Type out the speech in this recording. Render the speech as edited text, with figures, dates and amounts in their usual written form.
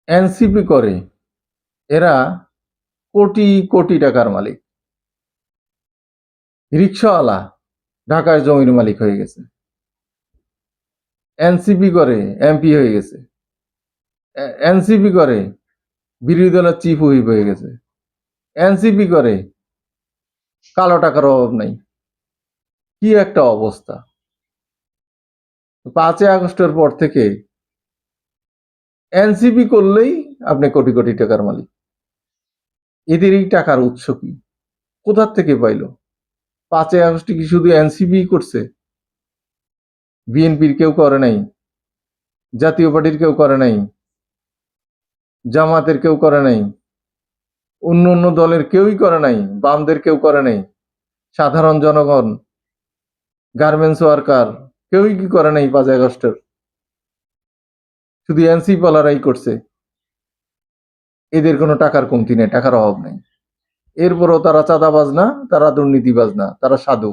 NCP করে, এরা কোটি কোটি টাকার মালিক। রিক্সাওয়ালা ঢাকায় জমির মালিক হয়ে গেছে, এনসিপি করে এমপি হয়ে গেছে, এনসিপি করে বিরোধী দলের চিফ হুইপ হয়ে গেছে, এনসিপি করে কালো টাকার অভাব নাই। কি একটা অবস্থা! 5ই আগস্টের পর থেকে এনসিপি করলেই আপনি কোটি কোটি টাকার মালিক। এদের এই টাকার উৎস কি, কোথার থেকে পাইলো? 5ই আগস্টে কি শুধু এনসিপি করছে? বিএনপির কেউ করে নাই, জাতীয় পার্টির কেউ করে নাই, জামাতের কেউ করে নাই, অন্য অন্য দলের কেউই করে নাই, বামদের কেউ করে নাই, সাধারণ জনগণ, গার্মেন্টস ওয়ার্কার কেউই কি করে নাই 5ই আগস্টের? শুধু এনসিপি পালারাই করছে। এদের কোনো টাকার কমতি নেই, টাকার অভাব নেই। এরপরও তারা চাঁদাবাজ না, তারা দুর্নীতিবাজ না, তারা সাধু।